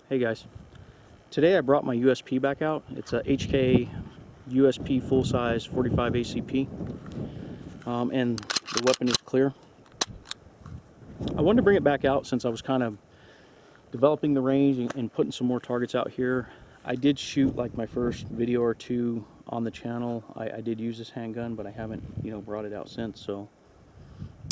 Hey guys, today I brought my USP back out. It's a HK USP full-size 45 ACP, and the weapon is clear. I wanted to bring it back out since I was kind of developing the range and putting some more targets out here. I did shoot like my first video or two on the channel. I did use this handgun, but I haven't, brought it out since, so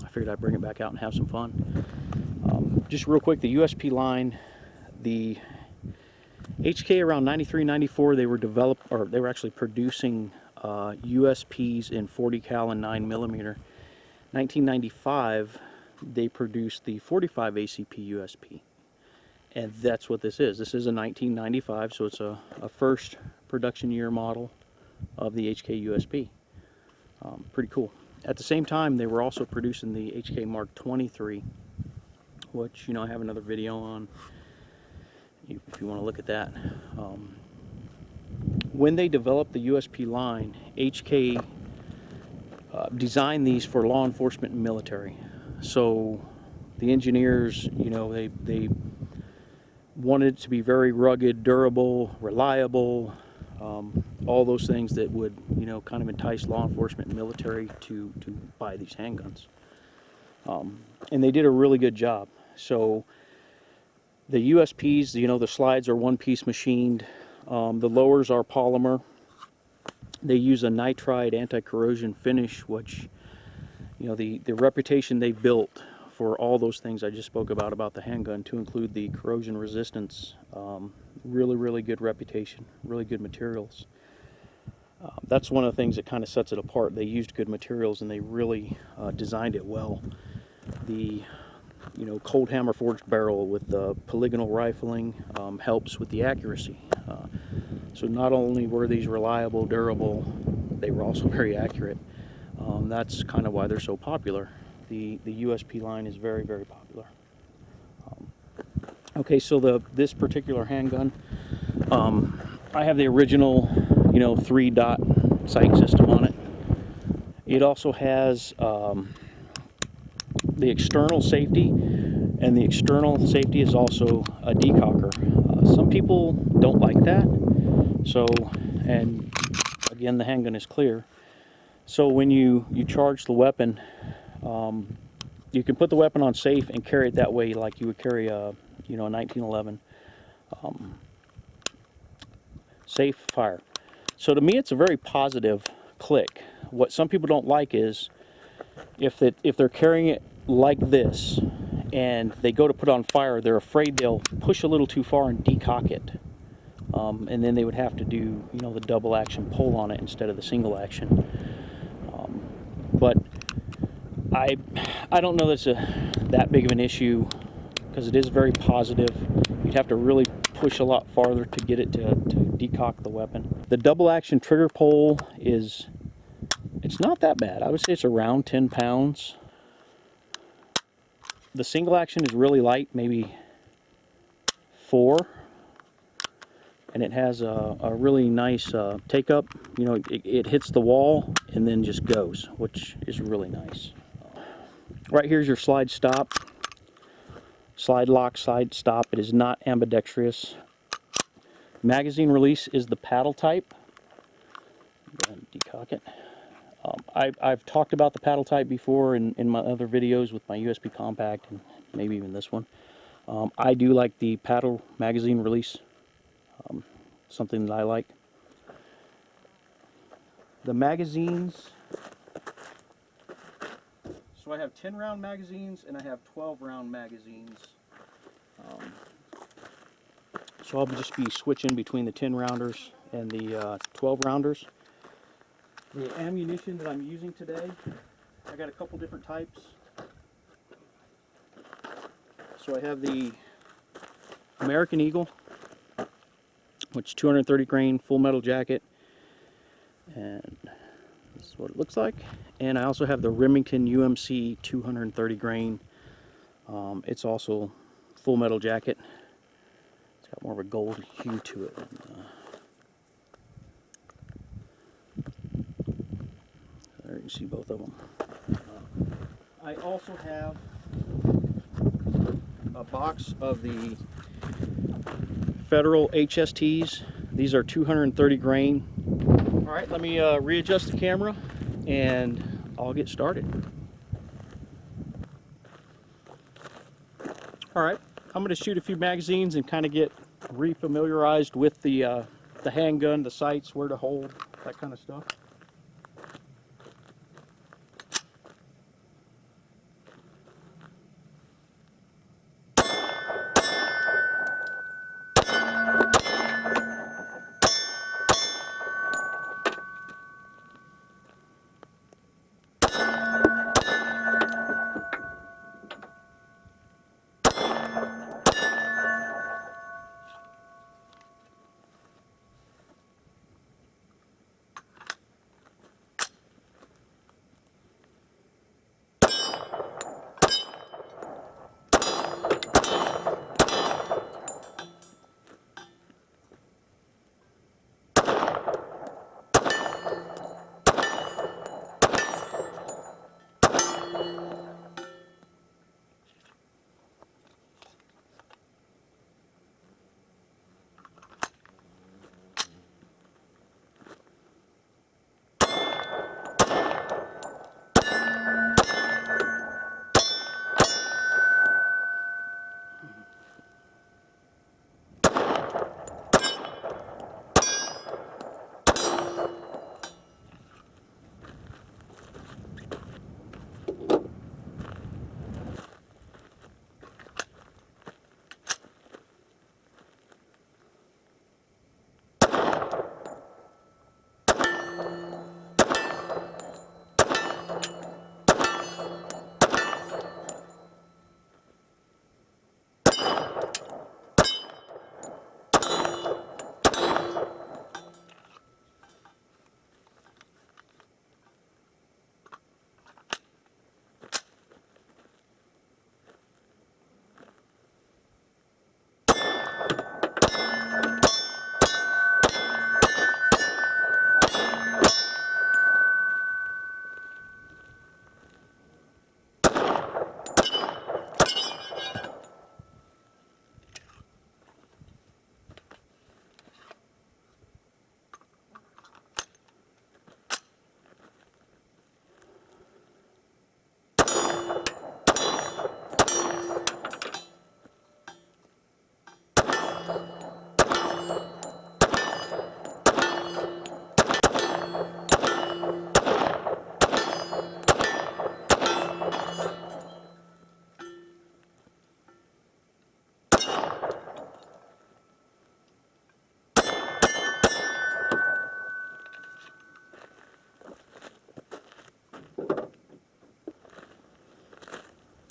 I figured I'd bring it back out and have some fun. Just real quick, the USP line, the HK around 93, 94, they were actually producing USPs in 40 cal and 9mm. 1995, they produced the 45 ACP USP, and that's what this is. This is a 1995, so it's a first production year model of the HK USP. Pretty cool. At the same time, they were also producing the HK Mark 23, which I have another video on if you want to look at that. When they developed the USP line, HK designed these for law enforcement and military. So the engineers, they wanted it to be very rugged, durable, reliable, all those things that would, kind of entice law enforcement and military to buy these handguns. And they did a really good job. So the USPs, the slides are one-piece machined. The lowers are polymer. They use a nitride anti-corrosion finish, which, the reputation they built for all those things I just spoke about the handgun, to include the corrosion resistance, really good reputation, really good materials. That's one of the things that kind of sets it apart. They used good materials and they really designed it well. The cold hammer forged barrel with the polygonal rifling helps with the accuracy. So not only were these reliable, durable, they were also very accurate. That's kind of why they're so popular. The USP line is very popular. Okay, so this particular handgun, I have the original 3-dot sight system on it. It also has the external safety, and the external safety is also a decocker. Some people don't like that, and again, the handgun is clear. So when you charge the weapon, you can put the weapon on safe and carry it that way, like you would carry a 1911 safe fire. So to me, it's a very positive click. What some people don't like is if they're carrying it like this and they go to put on fire, they're afraid they'll push a little too far and decock it, and then they would have to do the double action pull on it instead of the single action. But I don't know that's that big of an issue, because it is very positive. You'd have to really push a lot farther to get it to decock the weapon. The double action trigger pull it's not that bad. I would say it's around 10 pounds. The single action is really light, maybe 4, and it has a really nice take up. It hits the wall and then just goes, which is really nice. Right here's your slide stop, slide lock, slide stop. It is not ambidextrous. Magazine release is the paddle type. Go ahead and decock it. I've talked about the paddle type before in my other videos with my USP Compact, and maybe even this one. I do like the paddle magazine release, something that I like. The magazines, so I have 10-round magazines and I have 12-round magazines. So I'll just be switching between the 10-rounders and the 12-rounders. The ammunition that I'm using today, I got a couple different types. So I have the American Eagle, which is 230 grain full metal jacket, and this is what it looks like. And I also have the Remington UMC 230 grain. It's also full metal jacket. It's got more of a gold hue to it. There you can see both of them. I also have a box of the Federal HSTs. These are 230 grain. All right, let me readjust the camera and I'll get started. All right, I'm going to shoot a few magazines and kind of get refamiliarized with the handgun, the sights, where to hold, that kind of stuff.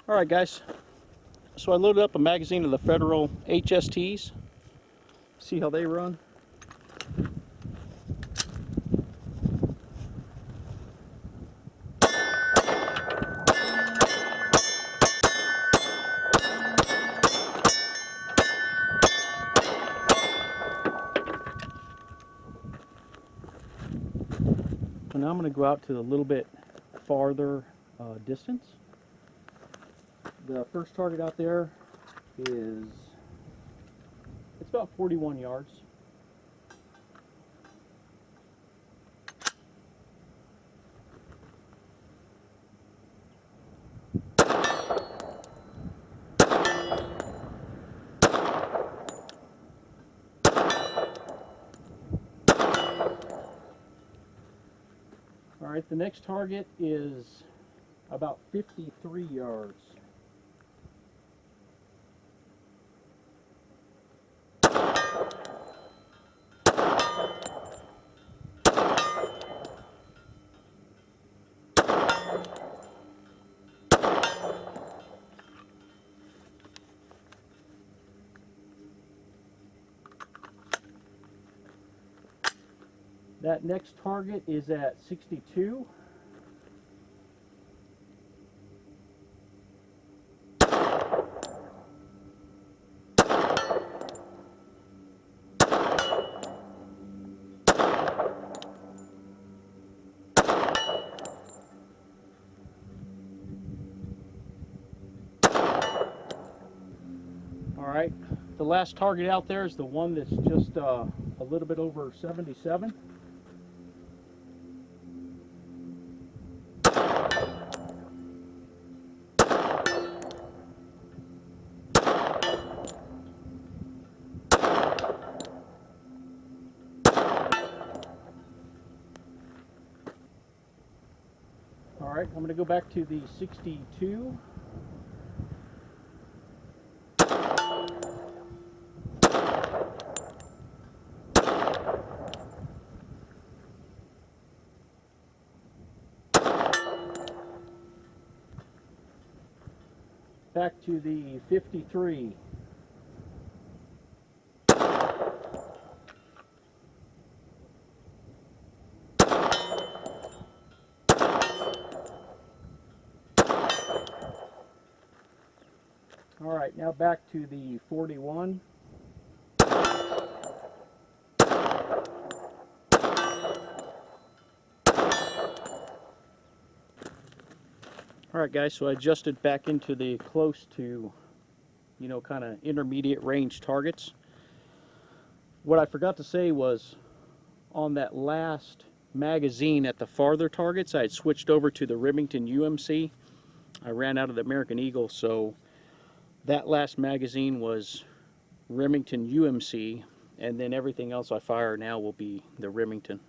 All right, guys. So I loaded up a magazine of the Federal HSTs. See how they run. So now I'm going to go out to a little bit farther distance. The first target out there is, it's about 41 yards. All right, the next target is about 53 yards. That next target is at 62. All right, the the last target out there is the one that's just a little bit over 77. All right, I'm going to go back to the 62. Back to the 53. All right, now back to the 41. All right, guys, so I adjusted back into the close to, you know, kind of intermediate range targets. What I forgot to say was on that last magazine at the farther targets, I had switched over to the Remington UMC. I ran out of the American Eagle, so that last magazine was Remington UMC, and then everything else I fire now will be the Remington.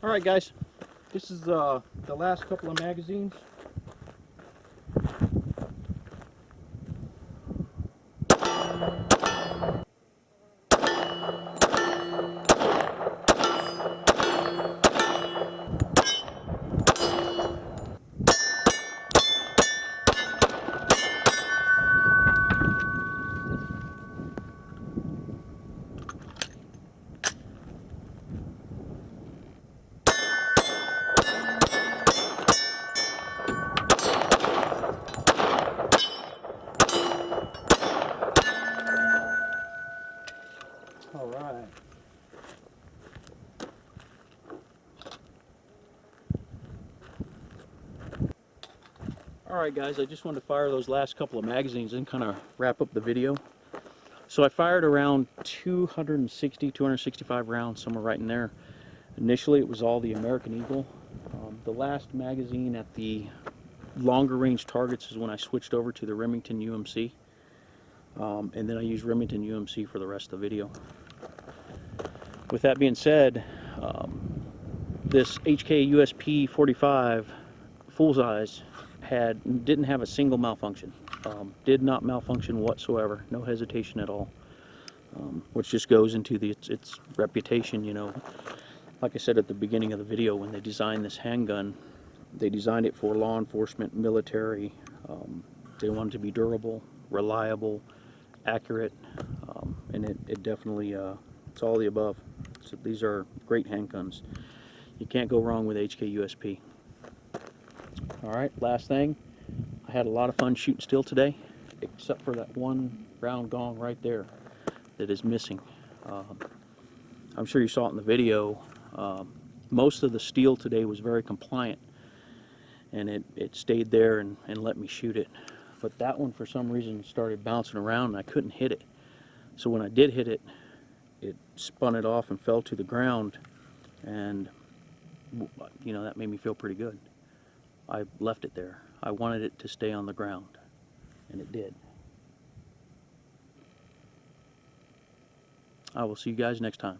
All right, guys, this is the last couple of magazines. All right. All right, guys, I just wanted to fire those last couple of magazines and kind of wrap up the video. So I fired around 260, 265 rounds, somewhere right in there. Initially, it was all the American Eagle. The last magazine at the longer range targets is when I switched over to the Remington UMC. And then I used Remington UMC for the rest of the video. With that being said, this HK USP 45 full size didn't have a single malfunction. Did not malfunction whatsoever, no hesitation at all, which just goes into its reputation, you know. Like I said at the beginning of the video, when they designed this handgun, they designed it for law enforcement, military. They wanted it to be durable, reliable, accurate, and it definitely, it's all the above. So these are great handguns. You can't go wrong with HK USP. Alright, last thing. I had a lot of fun shooting steel today, except for that one round gong right there that is missing. I'm sure you saw it in the video. Most of the steel today was very compliant, and it stayed there and let me shoot it. But that one, for some reason, started bouncing around and I couldn't hit it. So when I did hit it, it spun it off and fell to the ground, and you know, that made me feel pretty good. I left it there. I wanted it to stay on the ground, and it did. I will see you guys next time.